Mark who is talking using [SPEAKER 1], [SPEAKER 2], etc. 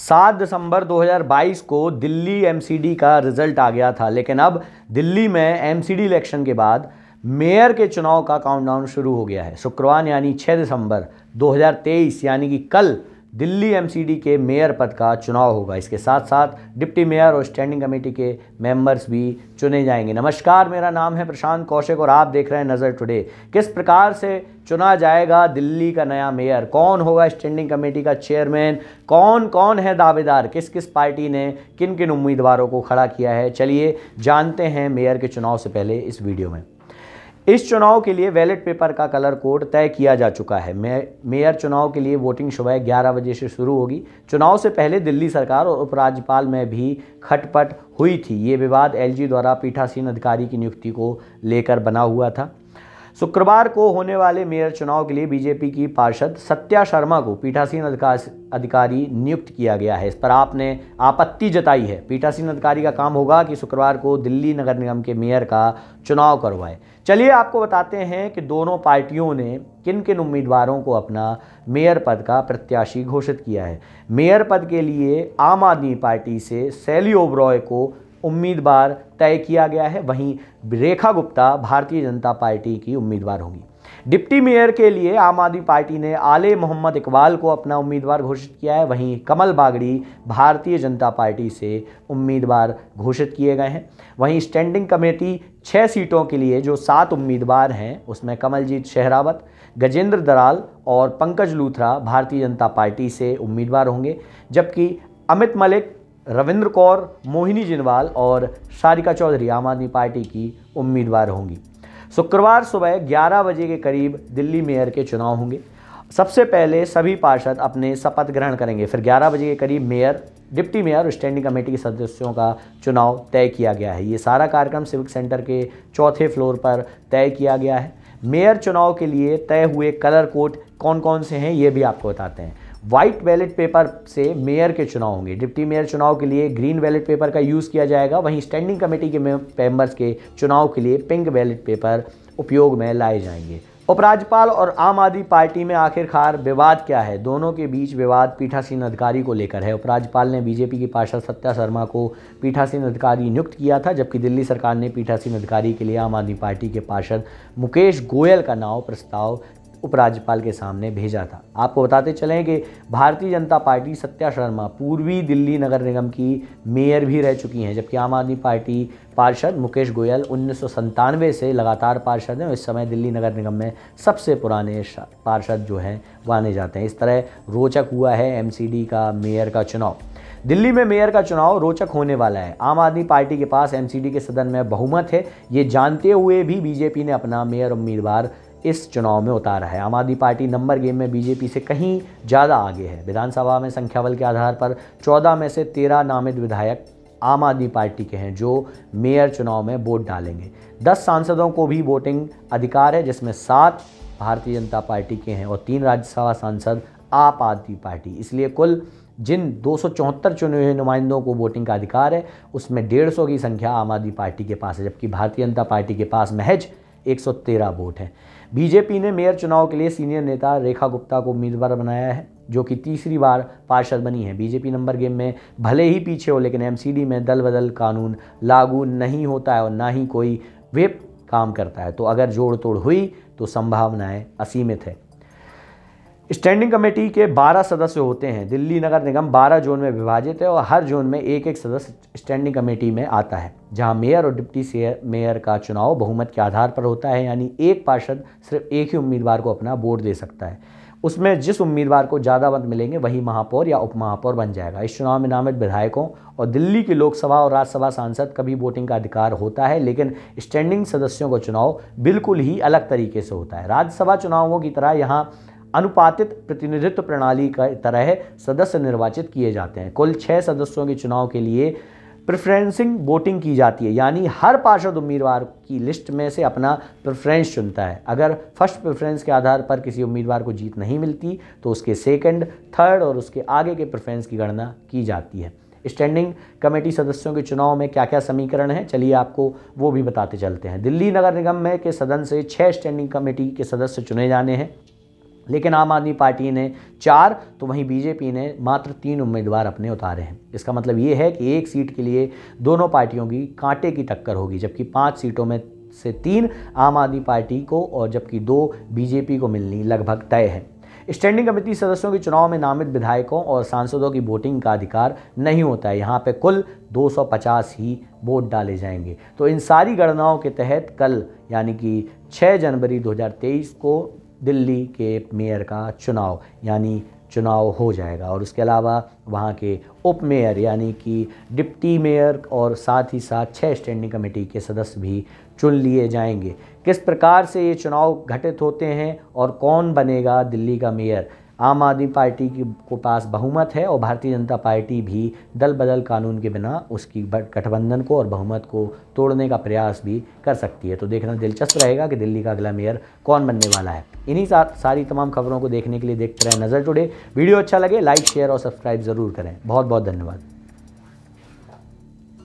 [SPEAKER 1] 7 दिसंबर 2022 को दिल्ली एमसीडी का रिजल्ट आ गया था, लेकिन अब दिल्ली में एमसीडी इलेक्शन के बाद मेयर के चुनाव का काउंटडाउन शुरू हो गया है। शुक्रवार यानी 6 दिसंबर 2023 यानी कि कल दिल्ली एमसीडी के मेयर पद का चुनाव होगा। इसके साथ साथ डिप्टी मेयर और स्टैंडिंग कमेटी के मेंबर्स भी चुने जाएंगे। नमस्कार, मेरा नाम है प्रशांत कौशिक और आप देख रहे हैं नज़र टुडे। किस प्रकार से चुना जाएगा दिल्ली का नया मेयर, कौन होगा स्टैंडिंग कमेटी का चेयरमैन, कौन कौन है दावेदार, किस किस पार्टी ने किन किन उम्मीदवारों को खड़ा किया है, चलिए जानते हैं मेयर के चुनाव से पहले इस वीडियो में। इस चुनाव के लिए बैलेट पेपर का कलर कोड तय किया जा चुका है। मेयर चुनाव के लिए वोटिंग सुबह 11 बजे से शुरू होगी। चुनाव से पहले दिल्ली सरकार और उपराज्यपाल में भी खटपट हुई थी। ये विवाद एलजी द्वारा पीठासीन अधिकारी की नियुक्ति को लेकर बना हुआ था। शुक्रवार को होने वाले मेयर चुनाव के लिए बीजेपी की पार्षद सत्या शर्मा को पीठासीन अधिकारी नियुक्त किया गया है। इस पर आपने आपत्ति जताई है। पीठासीन अधिकारी का काम होगा कि शुक्रवार को दिल्ली नगर निगम के मेयर का चुनाव करवाए। चलिए आपको बताते हैं कि दोनों पार्टियों ने किन किन उम्मीदवारों को अपना मेयर पद का प्रत्याशी घोषित किया है। मेयर पद के लिए आम आदमी पार्टी से शैली ओबरॉय को उम्मीदवार तय किया गया है, वहीं रेखा गुप्ता भारतीय जनता पार्टी की उम्मीदवार होंगी। डिप्टी मेयर के लिए आम आदमी पार्टी ने आले मोहम्मद इकबाल को अपना उम्मीदवार घोषित किया है, वहीं कमल बागड़ी भारतीय जनता पार्टी से उम्मीदवार घोषित किए गए हैं। वहीं स्टैंडिंग कमेटी 6 सीटों के लिए जो 7 उम्मीदवार हैं उसमें कमलजीत शेहरावत, गजेंद्र दराल और पंकज लूथरा भारतीय जनता पार्टी से उम्मीदवार होंगे, जबकि अमित मलिक, रविंद्र कौर, मोहिनी जिनवाल और सारिका चौधरी आम आदमी पार्टी की उम्मीदवार होंगी। शुक्रवार सुबह 11 बजे के करीब दिल्ली मेयर के चुनाव होंगे। सबसे पहले सभी पार्षद अपने शपथ ग्रहण करेंगे, फिर 11 बजे के करीब मेयर, डिप्टी मेयर और स्टैंडिंग कमेटी के सदस्यों का चुनाव तय किया गया है। ये सारा कार्यक्रम सिविक सेंटर के 4थे फ्लोर पर तय किया गया है। मेयर चुनाव के लिए तय हुए कलर कोड कौन कौन से हैं ये भी आपको बताते हैं। व्हाइट बैलेट पेपर से मेयर के चुनाव होंगे। डिप्टी मेयर चुनाव के लिए ग्रीन बैलेट पेपर का यूज़ किया जाएगा, वहीं स्टैंडिंग कमेटी के मेंबर्स के चुनाव के लिए पिंक बैलेट पेपर उपयोग में लाए जाएंगे। उपराज्यपाल और आम आदमी पार्टी में आखिरकार विवाद क्या है? दोनों के बीच विवाद पीठासीन अधिकारी को लेकर है। उपराज्यपाल ने बीजेपी की पार्षद सत्या शर्मा को पीठासीन अधिकारी नियुक्त किया था, जबकि दिल्ली सरकार ने पीठासीन अधिकारी के लिए आम आदमी पार्टी के पार्षद मुकेश गोयल का नाम प्रस्ताव उपराज्यपाल के सामने भेजा था। आपको बताते चलें कि भारतीय जनता पार्टी सत्या शर्मा पूर्वी दिल्ली नगर निगम की मेयर भी रह चुकी हैं, जबकि आम आदमी पार्टी पार्षद मुकेश गोयल 1997 से लगातार पार्षद हैं और इस समय दिल्ली नगर निगम में सबसे पुराने पार्षद जो हैं माने जाते हैं। इस तरह रोचक हुआ है एमसीडी का मेयर का चुनाव। दिल्ली में मेयर का चुनाव रोचक होने वाला है। आम आदमी पार्टी के पास एमसीडी के सदन में बहुमत है। ये जानते हुए भी बीजेपी ने अपना मेयर उम्मीदवार इस चुनाव में उतारा है। आम आदमी पार्टी नंबर गेम में बीजेपी से कहीं ज़्यादा आगे है। विधानसभा में संख्या बल के आधार पर 14 में से 13 नामित विधायक आम आदमी पार्टी के हैं जो मेयर चुनाव में वोट डालेंगे। 10 सांसदों को भी वोटिंग अधिकार है, जिसमें 7 भारतीय जनता पार्टी के हैं और 3 राज्यसभा सांसद आप आदमी पार्टी। इसलिए कुल जिन 274 चुने हुए नुमाइंदों को वोटिंग का अधिकार है उसमें 150 की संख्या आम आदमी पार्टी के पास है, जबकि भारतीय जनता पार्टी के पास महज 113 वोट हैं। बीजेपी ने मेयर चुनाव के लिए सीनियर नेता रेखा गुप्ता को उम्मीदवार बनाया है, जो कि तीसरी बार पार्षद बनी है। बीजेपी नंबर गेम में भले ही पीछे हो, लेकिन एमसीडी में दल बदल कानून लागू नहीं होता है और ना ही कोई व्हिप काम करता है, तो अगर जोड़ तोड़ हुई तो संभावनाएं असीमित है। स्टैंडिंग कमेटी के 12 सदस्य होते हैं। दिल्ली नगर निगम 12 जोन में विभाजित है और हर जोन में एक एक सदस्य स्टैंडिंग कमेटी में आता है, जहां मेयर और डिप्टी मेयर का चुनाव बहुमत के आधार पर होता है, यानी एक पार्षद सिर्फ एक ही उम्मीदवार को अपना वोट दे सकता है। उसमें जिस उम्मीदवार को ज़्यादा मत मिलेंगे वही महापौर या उप महापौर बन जाएगा। इस चुनाव में नामित विधायकों और दिल्ली की लोकसभा और राज्यसभा सांसद का भी वोटिंग का अधिकार होता है, लेकिन स्टैंडिंग सदस्यों का चुनाव बिल्कुल ही अलग तरीके से होता है। राज्यसभा चुनावों की तरह यहाँ अनुपातित प्रतिनिधित्व प्रणाली की तरह सदस्य निर्वाचित किए जाते हैं। कुल 6 सदस्यों के चुनाव के लिए प्रेफरेंसिंग वोटिंग की जाती है, यानी हर पार्षद उम्मीदवार की लिस्ट में से अपना प्रेफरेंस चुनता है। अगर फर्स्ट प्रेफरेंस के आधार पर किसी उम्मीदवार को जीत नहीं मिलती तो उसके सेकंड, थर्ड और उसके आगे के प्रेफरेंस की गणना की जाती है। स्टैंडिंग कमेटी सदस्यों के चुनाव में क्या क्या समीकरण है, चलिए आपको वो भी बताते चलते हैं। दिल्ली नगर निगम में के सदन से 6 स्टैंडिंग कमेटी के सदस्य चुने जाने हैं। लेकिन आम आदमी पार्टी ने 4 तो वहीं बीजेपी ने मात्र 3 उम्मीदवार अपने उतारे हैं। इसका मतलब ये है कि एक सीट के लिए दोनों पार्टियों की कांटे की टक्कर होगी, जबकि 5 सीटों में से 3 आम आदमी पार्टी को और जबकि 2 बीजेपी को मिलनी लगभग तय है। स्टैंडिंग कमेटी सदस्यों के चुनाव में नामित विधायकों और सांसदों की वोटिंग का अधिकार नहीं होता है। यहाँ पे कुल 250 ही वोट डाले जाएंगे। तो इन सारी गणनाओं के तहत कल यानी कि 6 जनवरी 2023 को दिल्ली के मेयर का चुनाव हो जाएगा और उसके अलावा वहाँ के उप मेयर यानी कि डिप्टी मेयर और साथ ही साथ 6 स्टैंडिंग कमेटी के सदस्य भी चुन लिए जाएंगे। किस प्रकार से ये चुनाव घटित होते हैं और कौन बनेगा दिल्ली का मेयर, आम आदमी पार्टी के पास बहुमत है और भारतीय जनता पार्टी भी दल बदल कानून के बिना उसकी गठबंधन को और बहुमत को तोड़ने का प्रयास भी कर सकती है। तो देखना दिलचस्प रहेगा कि दिल्ली का अगला मेयर कौन बनने वाला है। इन्हीं सारी तमाम खबरों को देखने के लिए देखते रहें नज़र टुडे। वीडियो अच्छा लगे लाइक शेयर और सब्सक्राइब ज़रूर करें। बहुत बहुत धन्यवाद।